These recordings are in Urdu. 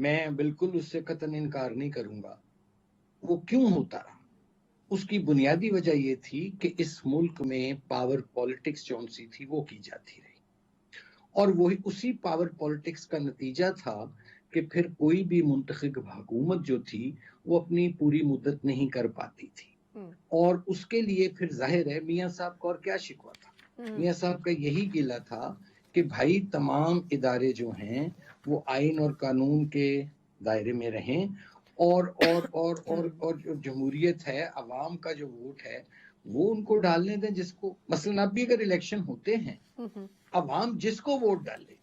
میں بالکل اس سے قطعاً انکار نہیں کروں گا. وہ کیوں ہوتا رہا؟ اس کی بنیادی وجہ یہ تھی کہ اس ملک میں پاور پالیٹکس جون سی تھی وہ کی جاتی رہی، اور وہی اسی پاور پالیٹکس کا نتیجہ تھا کہ پھر کوئی بھی منتخب حکومت جو تھی وہ اپنی پوری مدت نہیں کر پاتی تھی. اور اس کے لیے پھر ظاہر ہے میاں صاحب کو اور کیا شکوہ تھا. میاں صاحب کا یہی گلہ تھا کہ بھائی تمام ادارے جو ہیں وہ آئین اور قانون کے دائرے میں رہیں، اور جو جمہوریت ہے، عوام کا جو ووٹ ہے وہ ان کو ڈالنے دیں جس کو، مثلا اب بھی اگر الیکشن ہوتے ہیں عوام جس کو ووٹ ڈالے،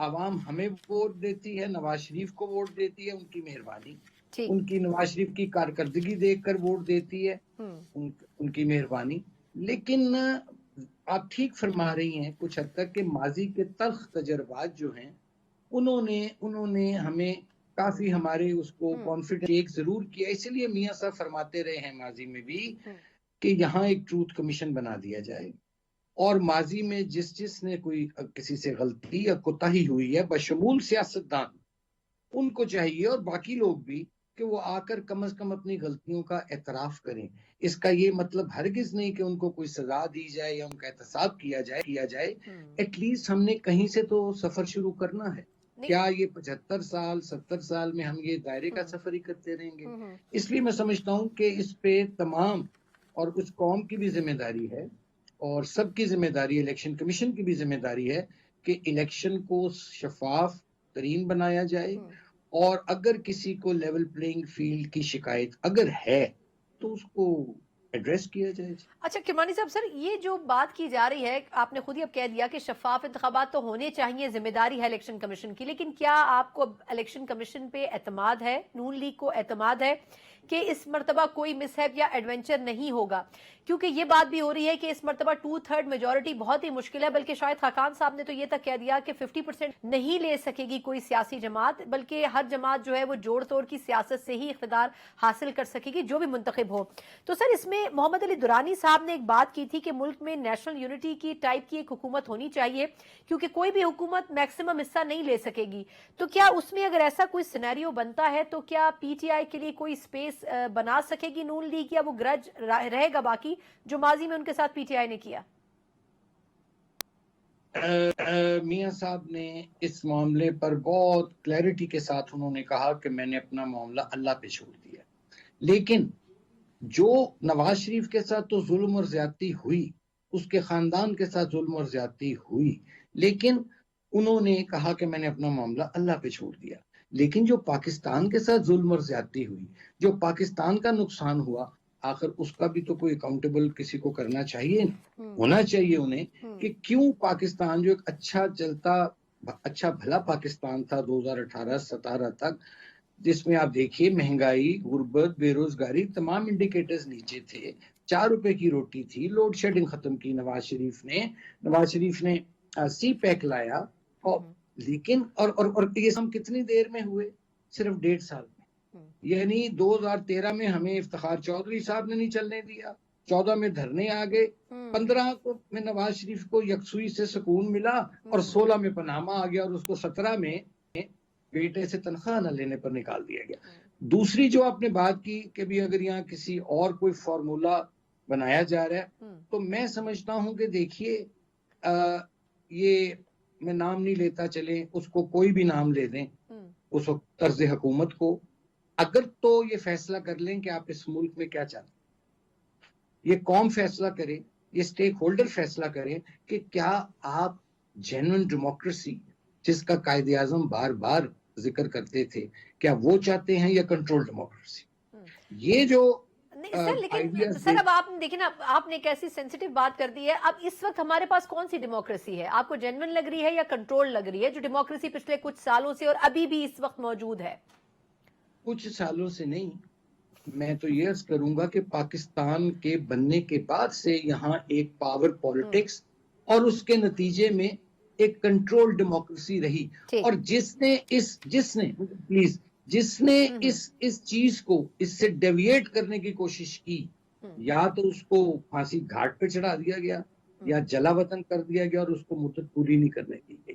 عوام ہمیں ووٹ دیتی ہے، نواز شریف کو ووٹ دیتی ہے، ان کی مہربانی، ان کی نواز شریف کی کارکردگی دیکھ کر ووٹ دیتی ہے، ان کی مہربانی. لیکن آپ ٹھیک فرما رہی ہیں کچھ حد تک کہ ماضی کے تلخ تجربات جو ہیں انہوں نے ہمیں کافی ہمارے اس کو کانفیڈنس ایک ضرور کیا. اسی لیے میاں صاحب فرماتے رہے ہیں ماضی میں بھی کہ یہاں ایک ٹروتھ کمیشن بنا دیا جائے، اور ماضی میں جس نے کوئی کسی سے غلطی یا کوتاہی ہوئی ہے بشمول سیاستدان، ان کو چاہیے اور باقی لوگ بھی کہ وہ آ کر کم از کم اپنی غلطیوں کا اعتراف کریں. اس کا یہ مطلب ہرگز نہیں کہ ان کو کوئی سزا دی جائے یا ان کا احتساب کیا جائے. ایٹ لیسٹ ہم نے کہیں سے تو سفر شروع کرنا ہے. کیا یہ 75 سال 70 سال میں ہم یہ دائرے کا سفر ہی کرتے رہیں گے؟ اس لیے میں سمجھتا ہوں کہ اس پہ تمام اور اس قوم کی بھی ذمہ داری ہے، اور سب کی ذمہ داری، الیکشن کمیشن کی بھی ذمہ داری ہے کہ الیکشن کو شفاف ترین بنایا جائے، اور اگر کسی کو لیول پلینگ فیلڈ کی شکایت اگر ہے تو اس کو ایڈریس کیا جائے. اچھا کرمانی صاحب، سر یہ جو بات کی جا رہی ہے، آپ نے خود ہی اب کہہ دیا کہ شفاف انتخابات تو ہونے چاہیے، ذمہ داری ہے الیکشن کمیشن کی، لیکن کیا آپ کو الیکشن کمیشن پہ اعتماد ہے، نون لیگ کو اعتماد ہے کہ اس مرتبہ کوئی مس ہیپ یا ایڈونچر نہیں ہوگا؟ کیونکہ یہ بات بھی ہو رہی ہے کہ اس مرتبہ 2/3 میجورٹی بہت ہی مشکل ہے، بلکہ شاید خاقان صاحب نے تو یہ تک کہہ دیا کہ 50% نہیں لے سکے گی کوئی سیاسی جماعت، بلکہ ہر جماعت جو ہے وہ جوڑ توڑ کی سیاست سے ہی اقتدار حاصل کر سکے گی جو بھی منتخب ہو. تو سر اس میں محمد علی درانی صاحب نے ایک بات کی تھی کہ ملک میں نیشنل یونٹی کی ٹائپ کی ایک حکومت ہونی چاہیے، کیونکہ کوئی بھی حکومت میکسیمم حصہ نہیں لے سکے گی. تو کیا اس میں اگر ایسا کوئی سینیریو بنتا ہے تو کیا پی ٹی آئی کے لیے کوئی سپیس بنا سکے گی نون لیگ، یا وہ گرج رہے گا باقی جو ماضی میں ان کے ساتھ پی ٹی آئی نے کیا؟ میاں صاحب نے اس معاملے پر بہت کلیئرٹی کے ساتھ انہوں نے کہا کہ میں نے اپنا معاملہ اللہ پہ چھوڑ دیا، لیکن جو نواز شریف کے ساتھ تو ظلم اور زیادتی ہوئی، اس کے خاندان کے ساتھ ظلم اور زیادتی ہوئی، لیکن انہوں نے کہا کہ میں نے اپنا معاملہ اللہ پہ چھوڑ دیا. لیکن جو پاکستان کے ساتھ ظلم اور زیادتی ہوئی، جو پاکستان کا نقصان ہوا، آخر اس کا بھی تو کوئی اکاؤنٹیبل کسی کو کرنا چاہیے، ہونا چاہیے انہیں کہ کیوں پاکستان جو ایک اچھا چلتا اچھا بھلا پاکستان تھا 2018-17 تک، جس میں آپ دیکھیے مہنگائی، غربت، بے روزگاری، تمام انڈیکیٹرز نیچے تھے، 4 روپے کی روٹی تھی، لوڈ شیڈنگ ختم کی نواز شریف نے سی پیک لایا، لیکن اور یہ ہم کتنی دیر میں ہوئے؟ صرف 1.5 سال میں. یعنی 2013 میں ہمیں افتخار چودھری صاحب نے نہیں چلنے دیا، 14 میں دھرنے آ گئے، 15 میں نواز شریف کو یکسوئی سے سکون ملا، اور 16 میں پاناما آ گیا، اور اس کو 17 میں بیٹے سے تنخواہ نہ لینے پر نکال دیا گیا. دوسری جو آپ نے بات کی کہ بھی اگر یہاں کسی اور کوئی فارمولا بنایا جا رہا ہے، تو میں سمجھتا ہوں کہ دیکھیے یہ میں نام نہیں لیتا، چلیں اس کو کوئی بھی نام لے دیں، اس طرز حکومت کو، اگر تو یہ فیصلہ کر لیں کہ آپ اس ملک میں کیا چاہتے ہیں، یہ قوم فیصلہ کرے، یہ سٹیک ہولڈر فیصلہ کریں کہ کیا آپ جینوئن ڈیموکریسی جس کا قائد اعظم بار بار ذکر کرتے تھے، کیا وہ چاہتے ہیں یا کنٹرول ڈیموکریسی؟ یہ جو سر اب آپ دیکھیں نا، آپ نے ایک ایسی سینسیٹیو بات کر دی ہے. اب اس وقت ہمارے پاس کون سی ڈیموکریسی ہے؟ آپ کو جینوئن لگ رہی ہے یا کنٹرول لگ رہی ہے، جو ڈیموکریسی پچھلے کچھ سالوں سے اور ابھی بھی اس وقت موجود ہے؟ کچھ سالوں سے نہیں، میں تو یہ عرض کروں گا کہ پاکستان کے بننے کے بعد سے یہاں ایک پاور پالیٹکس اور اس کے نتیجے میں ایک کنٹرول ڈیموکریسی رہی، اور جس نے اس چیز کو اس سے ڈیویٹ کرنے کی کوشش کی، یا تو اس کو پھانسی گھاٹ پہ چڑھا دیا گیا یا جلا وطن کر دیا گیا اور اس کو مدت پوری نہیں کرنے دی گئی.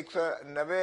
190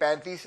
35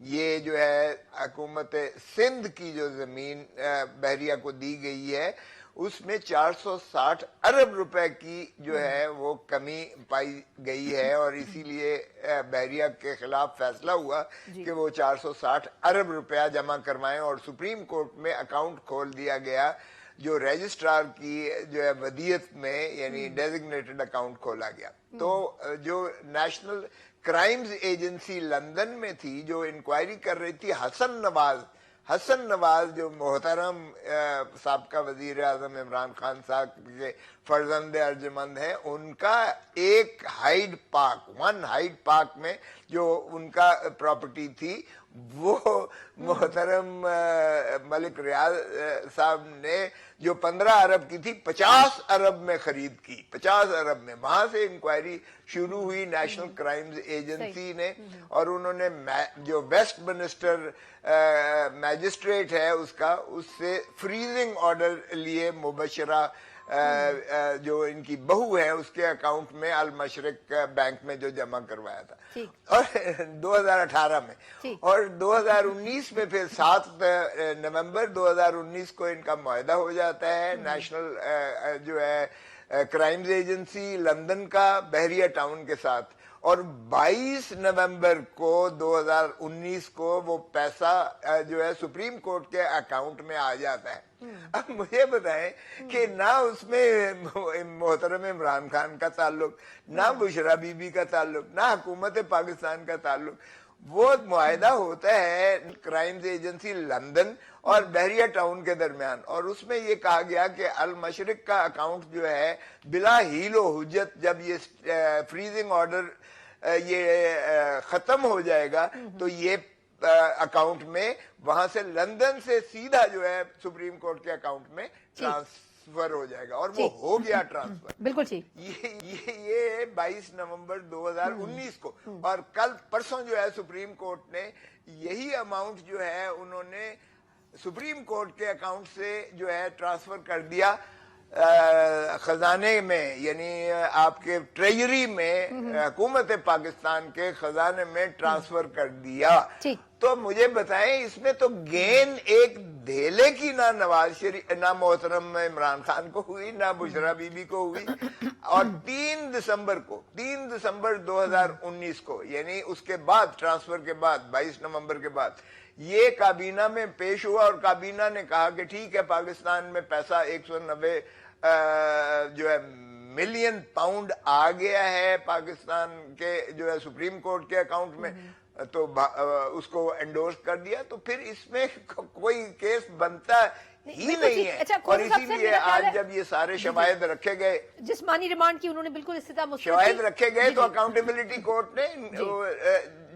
یہ جو ہے حکومت سندھ کی جو زمین بحریہ کو دی گئی ہے اس میں 460 ارب روپے کی جو ہے وہ کمی پائی گئی ہے، اور اسی لیے بحریہ کے خلاف فیصلہ ہوا کہ وہ 460 ارب روپیہ جمع کروائیں، اور سپریم کورٹ میں اکاؤنٹ کھول دیا گیا جو رجسٹرار کی جو ہے ودیت میں، یعنی ڈیزگنیٹڈ اکاؤنٹ کھولا گیا۔ تو جو نیشنل کرائمز ایجنسی لندن میں تھی جو انکوائری کر رہی تھی، حسن نواز جو محترم سابقہ وزیر اعظم عمران خان صاحب کے فرزند ارجمند ہیں، ان کا ایک ون ہائیڈ پارک میں جو ان کا پراپرٹی تھی وہ محترم ملک ریاض صاحب نے جو 15 ارب کی تھی 50 ارب میں خرید کی، 50 ارب میں۔ وہاں سے انکوائری شروع ہوئی نیشنل کرائمز ایجنسی نے، اور انہوں نے جو ویسٹ منسٹر میجسٹریٹ ہے اس سے فریزنگ آرڈر لیے مبشرہ جو ان کی بہو ہے اس کے اکاؤنٹ میں المشرق بینک میں جو جمع کروایا تھا، اور 2018 میں، اور 2019 میں پھر 7 نومبر 2019 کو ان کا معاہدہ ہو جاتا ہے نیشنل جو ہے کرائمز ایجنسی لندن کا بحریہ ٹاؤن کے ساتھ، اور 22 نومبر کو 2019 کو وہ پیسہ جو ہے سپریم کورٹ کے اکاؤنٹ میں آ جاتا ہے۔ اب مجھے بتائیں کہ نہ اس میں محترم عمران خان کا تعلق، نہ بشرا بی بی کا تعلق، نہ حکومت پاکستان کا تعلق، وہ معاہدہ ہوتا ہے کرائمز ایجنسی لندن اور بحریہ ٹاؤن کے درمیان، اور اس میں یہ کہا گیا کہ المشرق کا اکاؤنٹ جو ہے بلا حیل و حجت جب یہ فریزنگ آرڈر یہ ختم ہو جائے گا تو یہ اکاؤنٹ میں وہاں سے لندن سے سیدھا جو ہے سپریم کورٹ کے اکاؤنٹ میں ٹرانسفر ہو جائے گا، اور وہ ہو گیا ٹرانسفر۔ بالکل ٹھیک۔ یہ 22 نومبر 2019 کو، اور کل پرسوں جو ہے سپریم کورٹ نے یہی اماؤنٹ جو ہے انہوں نے سپریم کورٹ کے اکاؤنٹ سے جو ہے ٹرانسفر کر دیا خزانے میں، یعنی آپ کے ٹریجری میں، حکومت پاکستان کے خزانے میں ٹرانسفر کر دیا۔ تو مجھے بتائیں اس میں تو گین ایک دھیلے کی نہ نواز شریف، نہ محترم عمران خان کو ہوئی، نہ بشرا بی بی کو ہوئی، اور 3 دسمبر 2019 کو، یعنی اس کے بعد ٹرانسفر کے بعد 22 نومبر کے بعد یہ کابینہ میں پیش ہوا، اور کابینہ نے کہا کہ ٹھیک ہے پاکستان میں پیسہ 190 جو ہے ملین پاؤنڈ آ گیا ہے پاکستان کے جو ہے سپریم کورٹ کے اکاؤنٹ میں، تو اس کو انڈورس کر دیا، تو پھر اس میں کوئی کیس بنتا ہی نہیں ہے۔ اور اسی لیے آج جب یہ سارے شواہد رکھے گئے، جسمانی ریمانڈ کی انہوں نے بالکل استدعا شواہد رکھے گئے، تو اکاؤنٹیبلٹی کورٹ نے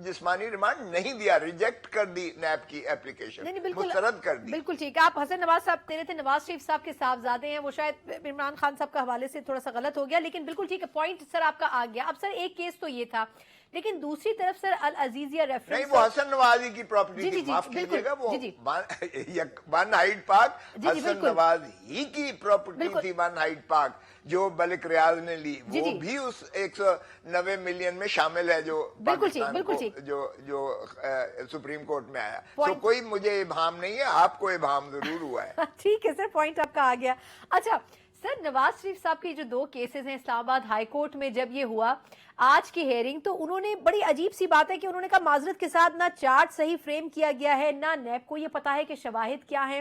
جسمانی ریمانڈ نہیں دیا، ریجیکٹ کر دی نیب کی اپلیکیشن، مسترد کر دی۔ بالکل ٹھیک۔ آپ حسن نواز صاحب کہہ رہے تھے نواز شریف صاحب کے صاحبزادے ہیں، وہ شاید عمران خان صاحب کے حوالے سے تھوڑا سا غلط ہو گیا، لیکن بالکل ٹھیک ہے، پوائنٹ سر آپ کا آ گیا۔ اب سر ایک کیس تو یہ تھا، لیکن دوسری طرف سر العزیزیہ ریفرنس، نہیں وہ حسن نواز ہی کی پراپرٹی تھی، معاف کیجیے گا، وہ one Hyde park Hasan Nawaz ہی کی پراپرٹی تھی، ون ہائیڈ پارک جو ملک ریاض نے لی، وہ بھی اس 190 ملین میں شامل ہے جو پاکستان کو جو سپریم کورٹ میں آیا۔ تو کوئی مجھے ابہام نہیں ہے، آپ کو ابہام ضرور ہوا ہے۔ ٹھیک ہے سر، پوائنٹ آپ کا آ گیا۔ اچھا سر، نواز شریف صاحب کی جو 2 کیسز ہیں اسلام آباد ہائی کورٹ میں، جب یہ ہوا آج کی ہیئرنگ، تو انہوں نے بڑی عجیب سی بات ہے کہ انہوں نے کہا معذرت کے ساتھ نہ چارٹ صحیح فریم کیا گیا ہے، نہ نیب کو یہ پتا ہے کہ شواہد کیا ہیں۔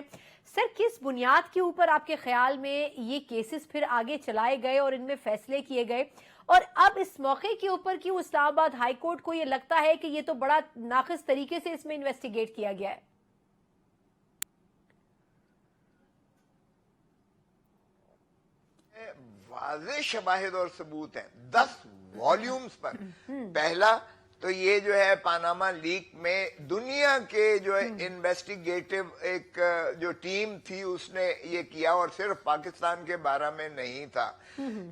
سر کس بنیاد کے اوپر آپ کے خیال میں یہ کیسز پھر آگے چلائے گئے اور ان میں فیصلے کیے گئے، اور اب اس موقع کے اوپر کیوں اسلام آباد ہائی کورٹ کو یہ لگتا ہے کہ یہ تو بڑا ناقص طریقے سے اس میں انویسٹیگیٹ کیا گیا ہے؟ واضح شواہد اور ثبوت ہیں 10 والیومز پر۔ پہلا تو یہ جو ہے پاناما لیک میں دنیا کے جو ہے انویسٹیگیٹو ایک جو ٹیم تھی اس نے یہ کیا، اور صرف پاکستان کے بارے میں نہیں تھا،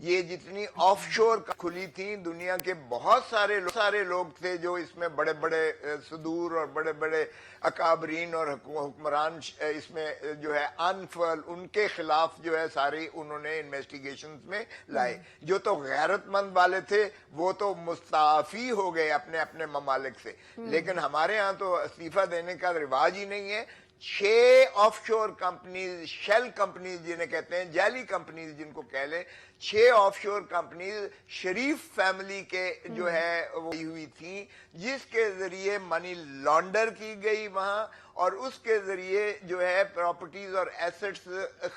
یہ جتنی آف شور کھلی تھی دنیا کے بہت سارے لوگ تھے جو اس میں بڑے بڑے صدور اور بڑے بڑے اکابرین اور حکمران اس میں جو ہے انفل، ان کے خلاف جو ہے ساری انہوں نے انویسٹیگیشنز میں لائے۔ جو تو غیرت مند والے تھے وہ تو مستعفی ہو گئے، اپنے اپنے اپنے ممالک سے. لیکن ہمارے ہاں تو استعفیٰ دینے کا رواج ہی نہیں ہے. 6 آف شور کمپنیز, شیل کمپنیز جنہیں کہتے ہیں, جعلی کمپنیز جن کو کہہ لیں, 6 آف شور کمپنیز شریف فیملی کے جو ہے وہ ہوئی تھیں, جس کے ذریعے منی لانڈر کی گئی وہاں, اور اس کے ذریعے جو ہے پراپرٹیز اور ایسٹس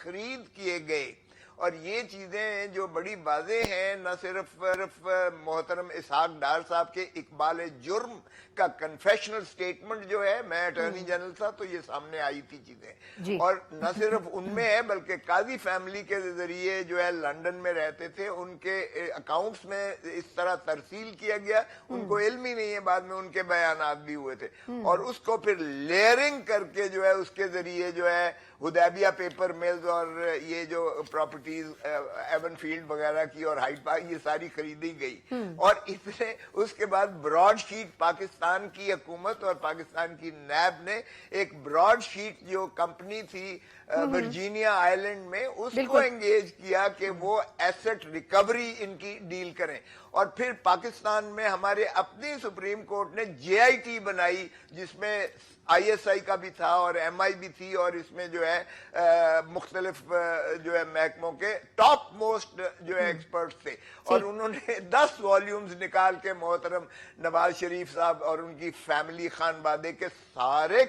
خرید کیے گئے. اور یہ چیزیں جو بڑی واضح ہیں, نہ صرف محترم اسحاق ڈار صاحب کے اقبال جرم کا کنفیشنل سٹیٹمنٹ جو ہے, میں اٹارنی جنرل تھا تو یہ سامنے آئی تھی چیزیں, اور نہ صرف ان میں ہے بلکہ قاضی فیملی کے ذریعے جو ہے لندن میں رہتے تھے, ان کے اکاؤنٹس میں اس طرح ترسیل کیا گیا, ان کو علم ہی نہیں ہے, بعد میں ان کے بیانات بھی ہوئے تھے, اور اس کو پھر لیئرنگ کر کے جو ہے اس کے ذریعے جو ہے حدیبیہ پیپر ملز اور یہ جو پراپرٹیز ایون فیلڈ وغیرہ کی اور ہائیڈ پارک, یہ ساری خریدی گئی. اور اس کے بعد براڈ شیٹ پاکستان کی حکومت اور پاکستان کی نیب نے ایک براڈ شیٹ جو کمپنی تھی ورجینیا آئیلینڈ میں, اس کو انگیج کیا کہ وہ ایسٹ ریکوری ان کی ڈیل کریں. اور پھر پاکستان میں ہمارے اپنی سپریم کورٹ نے JIT بنائی, جس میں ISI کا بھی تھا اور MI بھی تھی, اور اس میں جو ہے مختلف جو ہے محکموں کے ٹاپ موسٹ جو ہے ایکسپرٹس تھے, اور انہوں نے 10 والیومز نکال کے محترم نواز شریف صاحب اور ان کی فیملی خانوادے کے سارے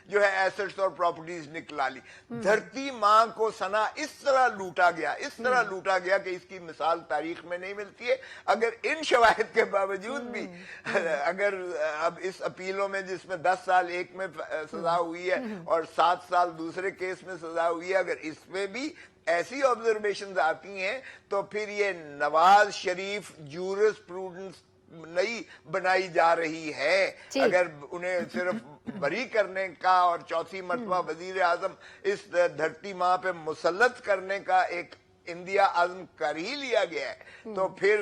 جو ہے ایسٹس اور پراپرٹیز نکلا لی. دھرتی ماں کو سنا اس طرح لوٹا گیا کہ اس کی مثال تاریخ میں نہیں ملتی ہے. اگر ان شواہد کے باوجود بھی اگر اب اس اپیلوں میں جس میں 10 سال ایک میں سزا ہوئی ہے اور 7 سال دوسرے کیس میں سزا ہوئی ہے, اگر اس میں بھی ایسی آبزرویشنز آتی ہیں تو پھر یہ نواز شریف جورس پروڈنس نئی بنائی جا رہی ہے. اگر انہیں صرف بری کرنے کا اور چوتھی مرتبہ وزیر اعظم اس دھرتی ماں پہ مسلط کرنے کا ایک انڈیا عزم کر ہی لیا گیا ہے, تو پھر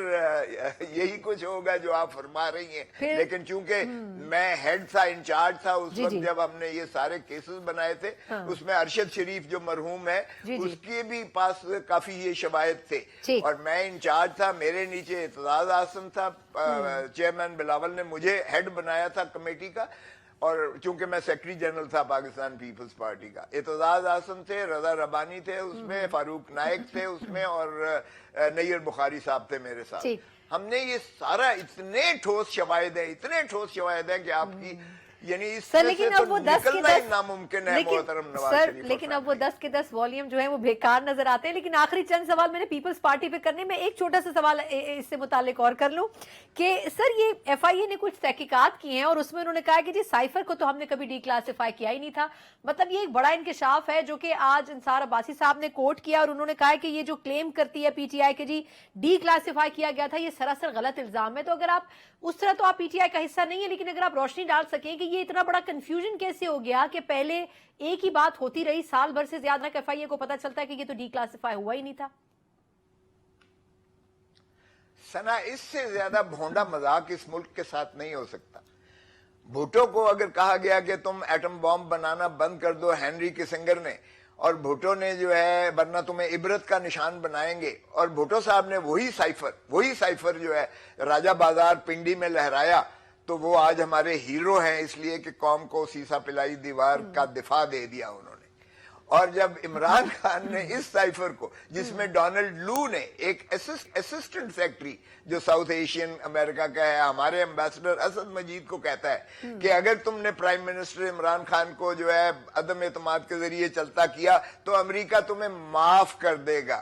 یہی کچھ ہوگا جو آپ فرما رہی ہیں. لیکن چونکہ میں ہیڈ تھا, انچارج تھا اس وقت جب ہم نے یہ سارے کیسز بنائے تھے, اس میں ارشد شریف جو مرحوم ہے اس کے بھی پاس کافی یہ شواہد تھے, اور میں انچارج تھا, میرے نیچے اعتزاز احسن تھا, چیئرمین بلاول نے مجھے ہیڈ بنایا تھا کمیٹی کا, اور چونکہ میں سیکرٹری جنرل تھا پاکستان پیپلز پارٹی کا. اعتزاز احسن تھے, رضا ربانی تھے اس میں, فاروق نائک تھے اس میں, اور نیر بخاری صاحب تھے میرے ساتھ. ہم نے یہ سارا اتنے ٹھوس شواہد ہیں کہ آپ کی یعنی اس سے تو نکلنا ہی ناممکن ہے محترم نواز شریف. لیکن اب وہ 10 کے 10 والیوم جو ہیں وہ بیکار نظر آتے ہیں. لیکن آخری چند سوال میں نے پیپلز پارٹی پہ کرنے میں ایک چھوٹا سا سوال اس سے متعلق اور کر لوں کہ سر یہ FIA نے کچھ تحقیقات کی ہیں اور اس میں انہوں نے کہا کہ جی سائفر کو تو ہم نے کبھی ڈی کلاسیفائی کیا ہی نہیں تھا. مطلب یہ ایک بڑا انکشاف ہے جو کہ آج انصار عباسی صاحب نے کوٹ کیا, اور انہوں نے کہا کہ یہ جو کلیم کرتی ہے PTI کہ جی ڈی کلاسیفائی کیا گیا تھا, یہ سراسر غلط الزام ہے. تو اگر آپ اس طرح تو آپ PTI کا حصہ نہیں ہے, لیکن اگر آپ روشنی ڈال سکیں کہ یہ اتنا بڑا کنفیوژن کیسے ہو گیا کہ پہلے ایک ہی بات ہوتی رہی, سال بھر سے زیادہ تک FIA کو پتا چلتا ہے کہ یہ تو ڈی کلاسیفائی ہوا ہی نہیں تھا. سنا اس سے زیادہ بھونڈا مذاق اس ملک کے ساتھ نہیں ہو سکتا. بھٹو کو اگر کہا گیا کہ تم ایٹم بام بنانا بند کر دو ہینری کسنگر نے, اور بھٹو نے جو ہے ورنہ تمہیں عبرت کا نشان بنائیں گے, اور بھٹو صاحب نے وہی سائفر جو ہے راجہ بازار پنڈی میں لہرایا, تو وہ آج ہمارے ہیرو ہیں اس لیے کہ قوم کو سیسا پلائی دیوار کا دفاع دے دیا انہوں نے. اور جب عمران خان نے اس سائفر کو, جس میں ڈونلڈ لو نے ایک اسسٹنٹ سیکرٹری جو ساؤتھ ایشین امریکہ کا ہے, ہمارے ایمبیسڈر اسد مجید کو کہتا ہے کہ اگر تم نے پرائم منسٹر عمران خان کو جو ہے عدم اعتماد کے ذریعے چلتا کیا تو امریکہ تمہیں معاف کر دے گا.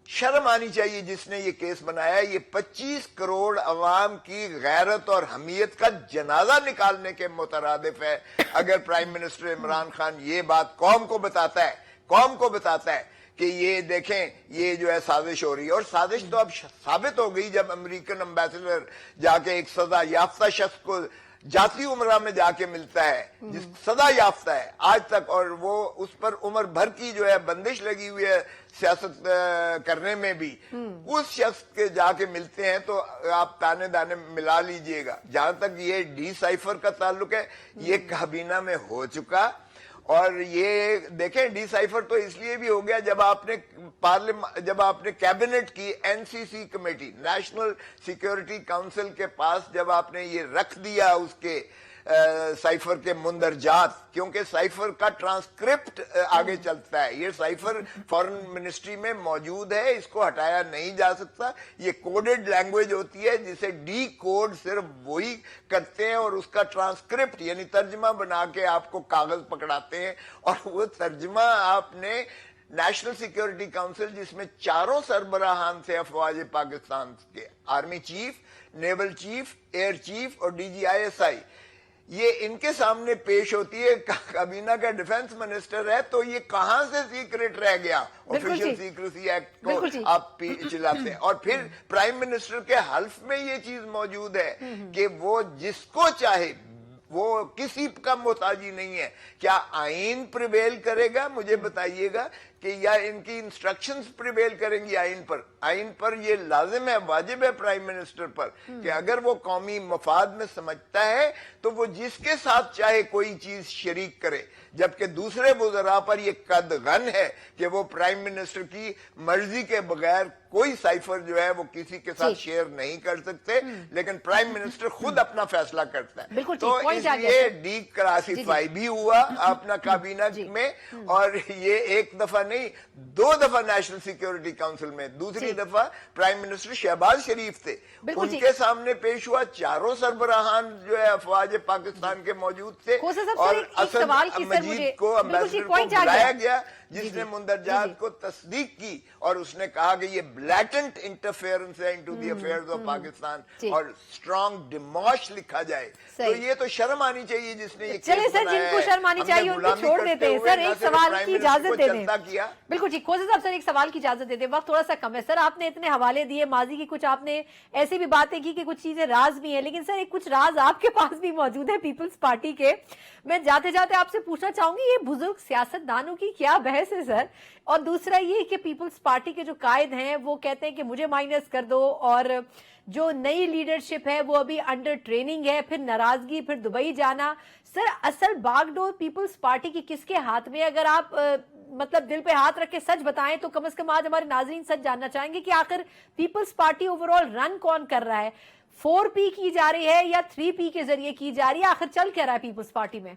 شرم آنی چاہیے جس نے یہ کیس بنایا. یہ 25 کروڑ عوام کی غیرت اور حمیت کا جنازہ نکالنے کے مترادف ہے اگر پرائم منسٹر عمران خان یہ بات قوم کو بتاتا ہے کہ یہ دیکھیں یہ جو ہے سازش ہو رہی ہے. اور سازش تو اب ثابت ہو گئی جب امریکن امبیسڈر جا کے ایک سزا یافتہ شخص کو جاتی عمرہ میں جا کے ملتا ہے, جس سزا یافتہ ہے آج تک, اور وہ اس پر عمر بھر کی جو ہے بندش لگی ہوئی ہے سیاست کرنے میں بھی, اس شخص کے جا کے ملتے ہیں تو آپ تانے دانے ملا لیجئے گا. جہاں تک یہ ڈی سائفر کا تعلق ہے, یہ کابینہ میں ہو چکا, اور یہ دیکھیں ڈیسائفر تو اس لیے بھی ہو گیا جب آپ نے کیبنٹ کی NCC committee national security council کے پاس جب آپ نے یہ رکھ دیا اس کے سائفر کے مندرجات، کیونکہ سائفر کا ٹرانسکرپٹ آگے چلتا ہے، یہ سائفر فارن منسٹری میں موجود ہے، اس کو ہٹایا نہیں جا سکتا، یہ کوڈڈ لینگویج ہوتی ہے جسے ڈی کوڈ صرف وہی کرتے ہیں اور اس کا ٹرانسکرپٹ یعنی ترجمہ بنا کے آپ کو کاغذ پکڑاتے ہیں، اور وہ ترجمہ آپ نے نیشنل سیکیورٹی کاؤنسل جس میں 4 سربراہان تھے افواج پاکستان کے، army chief, naval chief, air chief اور DGISI، یہ ان کے سامنے پیش ہوتی ہے، کابینہ کا ڈیفنس منسٹر ہے، تو یہ کہاں سے سیکرٹ رہ گیا؟ آفیشل سیکریسی ایکٹ کو آپ چلاتے ہیں، اور پھر پرائم منسٹر کے حلف میں یہ چیز موجود ہے کہ وہ جس کو چاہے، وہ کسی کا محتاجی نہیں ہے۔ کیا آئین پریویل کرے گا؟ مجھے بتائیے گا کہ یا ان کی انسٹرکشنز پریویل کریں گی آئین پر یہ لازم ہے، واجب ہے پرائم منسٹر پر کہ اگر وہ قومی مفاد میں سمجھتا ہے تو وہ جس کے ساتھ چاہے کوئی چیز شریک کرے، جبکہ دوسرے وزراء پر یہ قدغن ہے کہ وہ پرائم منسٹر کی مرضی کے بغیر کوئی سائفر جو ہے وہ کسی کے ساتھ شیئر نہیں کر سکتے، لیکن پرائم منسٹر خود اپنا فیصلہ کرتا ہے۔ تو اس لیے ڈی کلاسیفائی بھی ہوا اپنا کابینہ میں، اور یہ ایک دفعہ نہیں 2 دفعہ نیشنل سیکیورٹی کاؤنسل میں، دوسری دفعہ پرائم منسٹر شہباز شریف تھے، ان کے سامنے پیش ہوا، 4 سربراہان جو ہے افواج پاکستان کے موجود تھے، اور اسد مجید کو امبیسڈر کو بلایا گیا جس نے مندرجات کو تصدیق کی، اور اس نے کہا کہ یہ بلیٹنٹ انٹرفیئرنس ہے into the affairs of Pakistan, اور اسٹرانگ ڈیموش لکھا جائے۔ تو یہ تو شرم آنی چاہیے جس نے یہ چلے سر، جن کو شرم آنی چاہیے ان کو چھوڑ دیتے ہیں۔ سر ایک سوال کی اجازت دے دیں، بالکل ٹھیک کھوسے صاحب، سر ایک سوال کی اجازت دے دیں، وقت تھوڑا سا کم ہے۔ سر آپ نے اتنے حوالے دیے ماضی کی، کچھ آپ نے ایسی بھی باتیں کی کہ کچھ چیزیں راز بھی ہیں، لیکن سر ایک کچھ راز آپ کے پاس بھی موجود ہے پیپلز پارٹی کے۔ میں جاتے جاتے آپ سے پوچھنا چاہوں گی یہ بزرگ سیاست دانوں کی کیا بحث ہے سر؟ اور دوسرا یہ کہ پیپلز پارٹی کے جو قائد ہیں وہ کہتے ہیں کہ مجھے مائنس کر دو، اور جو نئی لیڈرشپ ہے وہ ابھی انڈر ٹریننگ ہے، پھر ناراضگی، پھر دبئی جانا۔ سر اصل باغ ڈور پیپلز پارٹی کی کس کے ہاتھ میں؟ اگر آپ مطلب دل پہ ہاتھ رکھ کے سچ بتائیں تو کم از کم آج ہمارے ناظرین سچ جاننا چاہیں گے کہ آخر پیپلز پارٹی اوور آل رن کون کر رہا ہے؟ 4P کی جا رہی ہے یا 3P کے ذریعے کی جا رہی ہے؟ آخر چل کیا رہا ہے پیپلز پارٹی میں؟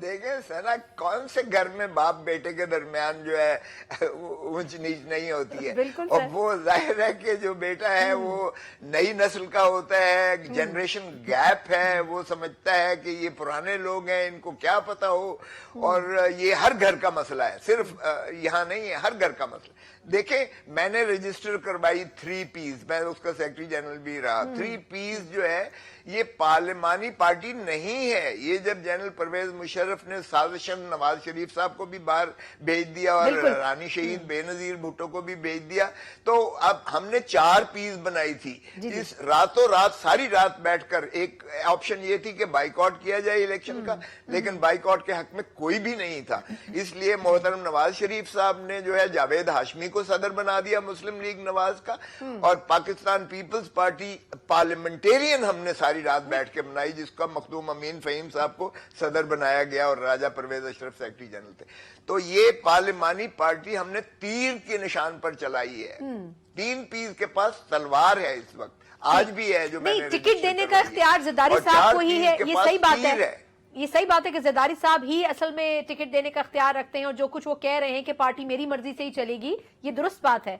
دیکھیں سنا، کون سے گھر میں باپ بیٹے کے درمیان جو ہے اونچ نیچ نہیں ہوتی ہے، اور وہ ظاہر ہے کہ جو بیٹا ہے وہ نئی نسل کا ہوتا ہے، جنریشن گیپ ہے، وہ سمجھتا ہے کہ یہ پرانے لوگ ہیں، ان کو کیا پتا ہو، اور یہ ہر گھر کا مسئلہ ہے، صرف یہاں نہیں ہے، ہر گھر کا مسئلہ۔ دیکھیں میں نے رجسٹر کروائی 3Ps، میں اس کا سیکرٹری جنرل بھی رہا۔ 3Ps جو ہے یہ پارلیمانی پارٹی نہیں ہے۔ یہ جب جنرل پرویز مشرف نے سازشن نواز شریف صاحب کو بھی باہر بھیج دیا اور رانی شہید بے نظیر بھٹو کو بھی بھیج دیا، تو اب ہم نے 4Ps بنائی تھی۔ اس راتوں رات ساری رات بیٹھ کر، ایک آپشن یہ تھی کہ بائیکاٹ کیا جائے الیکشن کا، لیکن بائیکاٹ کے حق میں کوئی بھی نہیں تھا، اس لیے محترم نواز شریف صاحب نے جو ہے جاوید ہاشمی کو صدر بنا دیا مسلم لیگ نواز کا، اور پاکستان پیپلز پارٹی پارلیمنٹیرین ہم نے ساری رات بیٹھ کے بنائی، جس کا مخدوم امین فہیم صاحب کو صدر بنایا گیا اور راجہ پرویز اشرف سیکرٹری جنرل تھے۔ تو یہ پارلیمانی پارٹی ہم نے تیر کے نشان پر چلائی ہے۔ 3Ps کے پاس تلوار ہے اس وقت، آج بھی ہے، جو میں نے ٹکٹ دینے کا اختیار زرداری صاحب کو ہی ہے، یہ صحیح بات ہے، یہ صحیح بات ہے کہ زرداری صاحب ہی اصل میں ٹکٹ دینے کا اختیار رکھتے ہیں، اور جو کچھ وہ کہہ رہے ہیں کہ پارٹی میری مرضی سے ہی چلے گی، یہ درست بات ہے؟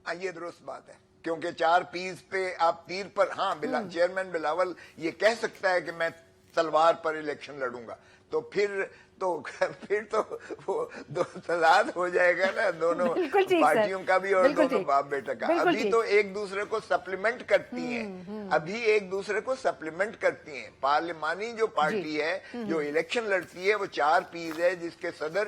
یہ درست بات ہے، کیونکہ 4Ps پہ آپ تیر پر، ہاں چیئرمین بلاول یہ کہہ سکتا ہے کہ میں تلوار پر الیکشن لڑوں گا، تو پھر وہ تضاد ہو جائے گا نا دونوں پارٹیوں کا بھی اور دونوں باپ بیٹا کا۔ ابھی تو ایک دوسرے کو سپلیمنٹ کرتی ہیں، پارلیمانی جو پارٹی ہے جو الیکشن لڑتی ہے وہ 4Ps ہے، جس کے صدر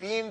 3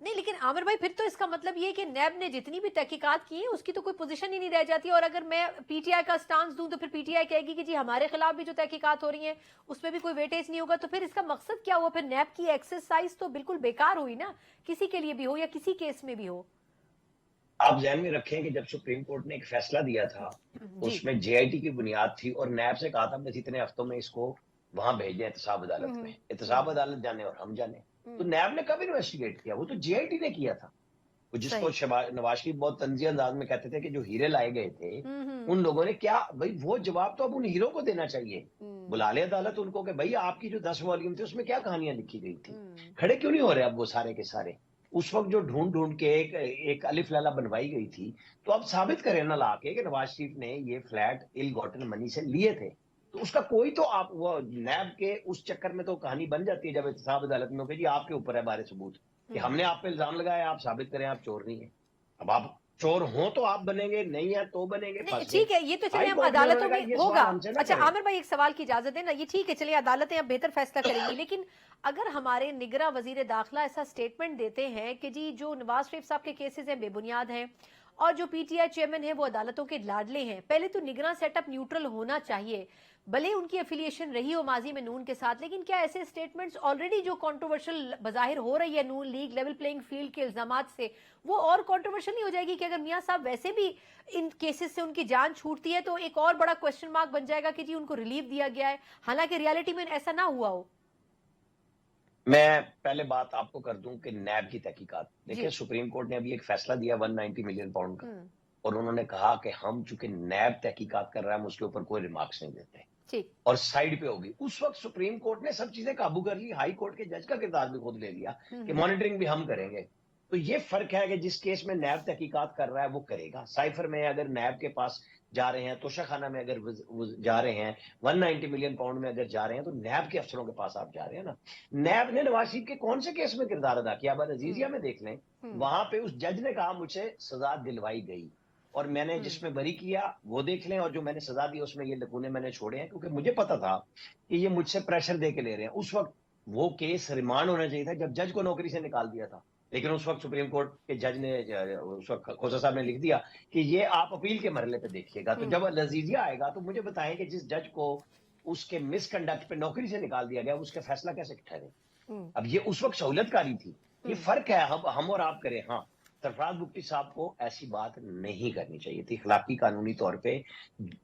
نہیں لیکن عامر بھائی پھر تو اس کا مطلب یہ کہ نیب نے جتنی بھی تحقیقات کی ہیں اس کی تو کوئی پوزیشن ہی نہیں رہ جاتی، اور اگر میں پی ٹی آئی کا سٹانس دوں تو پھر پی ٹی آئی کہے گی کہ جی ہمارے خلاف بھی جو تحقیقات ہو رہی ہیں اس میں بھی کوئی ویٹیج نہیں ہوگا، تو پھر اس کا مقصد کیا ہوا؟ پھر نیب کی ایکسرسائز تو بالکل بیکار ہوئی نا، کسی کے لیے بھی ہو یا کسی کیس میں بھی ہو۔ آپ ذہن میں رکھیں کہ جب سپریم کورٹ نے ایک فیصلہ دیا تھا اس میں جے آئی ٹی کی بنیاد تھی اور نیب سے کہا تھا بس اتنے ہفتوں میں اس کو وہاں بھیجیں احتساب عدالت میں، احتساب عدالت جانے اور ہم جانے، تو نیب نے کب انویسٹیگیٹ کیا؟ وہ تو جے آئی ٹی نے کیا تھا، جس کو نواز شریف بہت طنزیہ انداز میں کہتے تھے کہ جو ہیرے لائے گئے تھے ان لوگوں نے کیا، بھائی وہ جواب تو اب ان ہیروں کو دینا چاہیے، بلا لے عدالت ان کو کہ بھائی آپ کی جو 10 والیوم تھے اس میں کیا کہانیاں لکھی گئی تھی، کھڑے کیوں نہیں ہو رہے اب وہ سارے کے سارے؟ اس وقت جو ڈھونڈ ڈھونڈ کے ایک الف لالا بنوائی گئی تھی، تو اب ثابت کریں نہ لا کے کہ نواز شریف نے یہ فلیٹ ال گاٹن منی سے لیے تھے، تو اس کا کوئی تو آپ وہ نیب کے اس چکر میں تو کہانی بن جاتی ہے جب احتساب عدالت میں کہ جی آپ کے اوپر ہے بارے ثبوت کہ ہم نے آپ پہ الزام لگایا، آپ ثابت کریں آپ چور نہیں ہیں، اب آپ چور ہوں تو آپ بنیں گے، نہیں ہے تو بنیں گے، ٹھیک ہے یہ تو چلیے ہم عدالتوں میں ہوگا۔ اچھا عامر بھائی ایک سوال کی اجازت دیں نا، یہ ٹھیک ہے چلیے عدالتیں اب بہتر فیصلہ کریں گی، لیکن اگر ہمارے نگراں وزیر داخلہ ایسا سٹیٹمنٹ دیتے ہیں کہ جی جو نواز شریف صاحب کے کیسز ہیں بے بنیاد ہیں اور جو پی ٹی آئی چیئرمین ہیں وہ عدالتوں کے لاڈلے ہیں، پہلے تو نگراں سیٹ اپ نیوٹرل ہونا چاہیے، بھلے ان کی افیلیشن رہی ہو ماضی میں نون کے ساتھ، لیکن کیا ایسے سٹیٹمنٹس آلریڈی جو کنٹروورشل بظاہر ہو رہی ہے نون لیگ لیول پلینگ فیلڈ کے الزامات سے، وہ اور کنٹروورشل نہیں ہو جائے گی کہ اگر میاں صاحب ویسے بھی ان کیسز سے ان کی جان چھوٹتی ہے تو ایک اور بڑا کوسچن مارک بن جائے گا کہ جی ان کو ریلیف دیا گیا ہے، حالانکہ ریالٹی میں ایسا نہ ہوا ہو؟ میں پہلے بات آپ کو کر دوں کہ نیب کی تحقیقات دیکھیں، سپریم کورٹ نے ابھی ایک فیصلہ دیا 190 ملین پاؤنڈ کا، اور انہوں نے کہا کہ ہم چونکہ نیب تحقیقات کر رہا ہے ہم اس کے اوپر کوئی ریمارکس نہیں دیتے اور سائیڈ پہ ہوگی۔ اس وقت سپریم کورٹ نے سب چیزیں قابو کر لی، ہائی کورٹ کے جج کا کردار بھی خود لے لیا کہ مانیٹرنگ بھی ہم کریں گے، تو یہ فرق ہے کہ جس کیس میں نیب تحقیقات کر رہا ہے وہ کرے گا، سائفر میں اگر نیب کے پاس جا رہے ہیں، توشہ خانہ میں اگر جا رہے ہیں، 190 ملین پاؤنڈ میں اگر جا رہے ہیں تو نیب کے افسروں کے پاس آپ جا رہے ہیں نا۔ نیب نے نواز شریف کے کون سے کیس میں کردار ادا کیا؟ اب عزیزیہ میں دیکھ لیں، وہاں پہ اس جج نے کہا مجھ سے سزا دلوائی گئی اور میں نے جس میں بری کیا وہ دیکھ لیں، اور جو میں نے سزا دی اس میں یہ لکونے میں نے چھوڑے ہیں، کیونکہ مجھے پتا تھا کہ یہ مجھ سے پریشر دے کے لے رہے ہیں۔ اس وقت وہ کیس ریمانڈ ہونا چاہیے تھا جب جج کو نوکری سے نکال دیا تھا، لیکن اس وقت سپریم کورٹ کے جج نے، اس وقت کھوسا صاحب نے لکھ دیا کہ یہ آپ اپیل کے مرحلے پہ دیکھیے گا، تو جب لذیذیہ آئے گا تو مجھے بتائیں کہ جس جج کو اس کے مس کنڈکٹ پہ نوکری سے نکال دیا گیا اس کا فیصلہ کیسے ٹھہرے؟ اب یہ اس وقت سہولت کاری تھی، یہ فرق ہے ہم اور آپ کریں۔ ہاں سرفراز بگٹی صاحب کو ایسی بات نہیں کرنی چاہیے تھی اخلاقی قانونی طور پہ،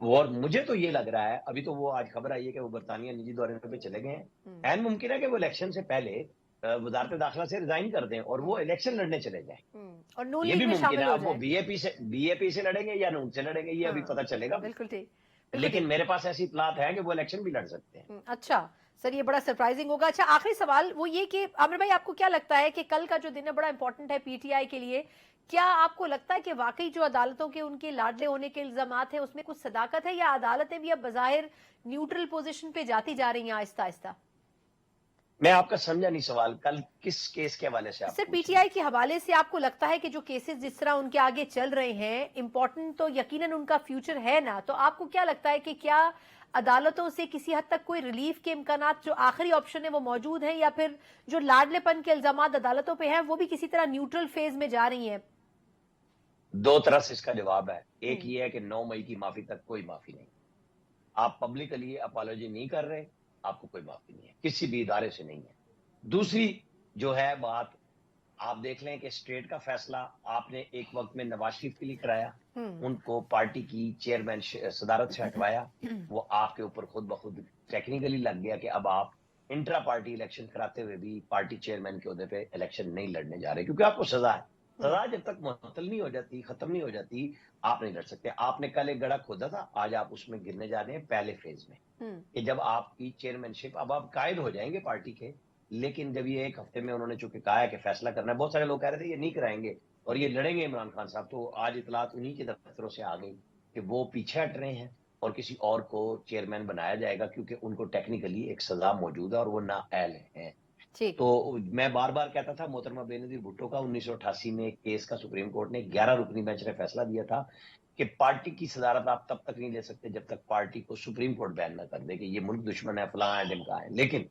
اور مجھے تو یہ لگ رہا ہے، ابھی تو وہ آج خبر آئی ہے کہ وہ برطانیہ نجی دورے پہ چلے گئے ہیں، عین ممکن ہے کہ وہ الیکشن سے پہلے وزارت داخلہ سے ریزائن کر دیں اور وہ الیکشن لڑنے چلے جائیں، اور نون یہ لیگ بھی میں ممکن شامل ہے۔ ہو اب وہ جائیں، بی اے پی سے لڑیں گے یا نون سے لڑیں گے یہ ابھی پتہ چلے گا، بالکل ٹھیک، لیکن میرے پاس ایسی اطلاعات ہیں کہ وہ الیکشن بھی لڑ سکتے ہیں۔ اچھا سر یہ بڑا سرپرائزنگ ہوگا۔ اچھا آخری سوال وہ یہ کہ عامر بھائی آپ کو کیا لگتا ہے کہ کل کا جو دن ہے بڑا امپورٹنٹ ہے پی ٹی آئی کے لیے، کیا آپ کو لگتا ہے کہ واقعی جو عدالتوں کے ان کے لاڈلے ہونے کے الزامات ہیں اس میں کچھ صداقت ہے، یا عدالتیں بھی اب بظاہر نیوٹرل پوزیشن پہ جاتی جا رہی ہیں آہستہ آہستہ؟ میں آپ کا سمجھا نہیں سوال، کل کس کیس کے حوالے سے آپ سر پی ٹی آئی کے حوالے سے آپ کو لگتا ہے کہ جو کیسز جس طرح ان کے آگے چل رہے ہیں امپورٹنٹ تو یقیناً ان کا فیوچر ہے نا، تو آپ کو کیا لگتا ہے کہ کیا عدالتوں سے کسی حد تک کوئی ریلیف کے امکانات جو آخری آپشن ہے وہ موجود ہیں، یا پھر جو لاڈلے پن کے الزامات عدالتوں پہ ہیں وہ بھی کسی طرح نیوٹرل فیز میں جا رہی ہیں؟ دو طرح سے اس کا جواب ہے، ایک یہ ہے کہ 9 مئی کی معافی تک کوئی معافی نہیں، آپ پبلکلی اپالوجی نہیں کر رہے، آپ کو کوئی معافی نہیں ہے، کسی بھی ادارے سے نہیں ہے۔ دوسری جو ہے بات، آپ دیکھ لیں کہ اسٹیٹ کا فیصلہ آپ نے ایک وقت میں نواز شریف کے لیے کرایا، ان کو پارٹی کی چیئرمین صدارت سے ہٹوایا، وہ آپ کے اوپر خود بخود ٹیکنیکلی لگ گیا کہ اب آپ انٹرا پارٹی الیکشن کراتے ہوئے بھی پارٹی چیئرمین کے عہدے پہ الیکشن نہیں لڑنے جا رہے، کیونکہ آپ کو سزا ہے، سزا جب تک معطل نہیں ہو جاتی، ختم نہیں ہو جاتی، آپ نہیں لڑ سکتے۔ آپ نے کل ایک گڑھا کھودا تھا، آج آپ اس میں گرنے جا رہے ہیں پہلے فیز میں، کہ جب آپ کی چیئرمین شپ، اب آپ قائد ہو جائیں گے پارٹی کے، لیکن جب یہ ایک ہفتے میں انہوں نے چونکہ کہا ہے کہ فیصلہ کرنا ہے، بہت سارے لوگ کہہ رہے تھے یہ نہیں کرائیں گے اور یہ لڑیں گے عمران خان صاحب، تو آج اطلاعات انہی کے دفتروں سے آ گئی کہ وہ پیچھے ہٹ رہے ہیں اور کسی اور کو چیئرمین بنایا جائے گا، کیونکہ ان کو ٹیکنیکلی ایک سزا موجود ہے اور وہ نااہل ہیں۔ تو میں بار بار کہتا تھا، محترمہ بے نظیر بھٹو کا 1988 میں ایک کیس کا سپریم کورٹ نے 11 رکنی بینچ نے فیصلہ دیا تھا کہ پارٹی کی صدارت آپ تب تک نہیں لے سکتے جب تک پارٹی کو سپریم کورٹ بیان نہ کر دے کہ یہ ملک دشمن ہے، فلاں ہے، ڈمکا ہے. لیکن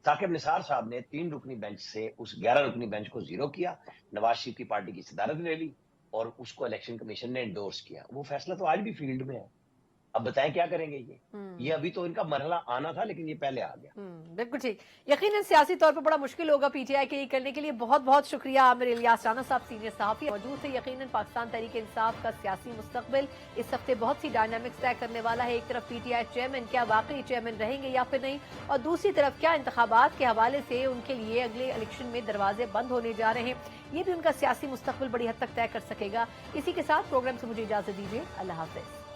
ثاقب نثار صاحب نے 3 رکنی بینچ سے اس 11 رکنی بینچ کو زیرو کیا، نواز شریف کی پارٹی کی صدارت لے لی اور اس کو الیکشن کمیشن نے انڈورس کیا. وہ فیصلہ تو آج بھی فیلڈ میں ہے. اب بتائیں کیا کریں گے یہ ابھی تو ان کا مرحلہ آنا تھا لیکن یہ پہلے آ گیا. بالکل ٹھیک. یقیناً سیاسی طور پر بڑا مشکل ہوگا پی ٹی آئی کے یہ کرنے کے لیے. بہت بہت شکریہ عامر الیاس رانا صاحب، سینئر صحافی موجود تھے. یقیناً پاکستان تحریک انصاف کا سیاسی مستقبل اس ہفتے بہت سی ڈائنامکس طے کرنے والا ہے. ایک طرف پی ٹی آئی چیئرمین کیا واقعی چیئرمین رہیں گے یا پھر نہیں، اور دوسری طرف کیا انتخابات کے حوالے سے ان کے لیے اگلے الیکشن میں دروازے بند ہونے جا رہے ہیں. یہ بھی ان کا سیاسی مستقبل بڑی حد تک طے کر سکے گا. اسی کے ساتھ پروگرام سے مجھے اجازت دیجیے. اللہ حافظ.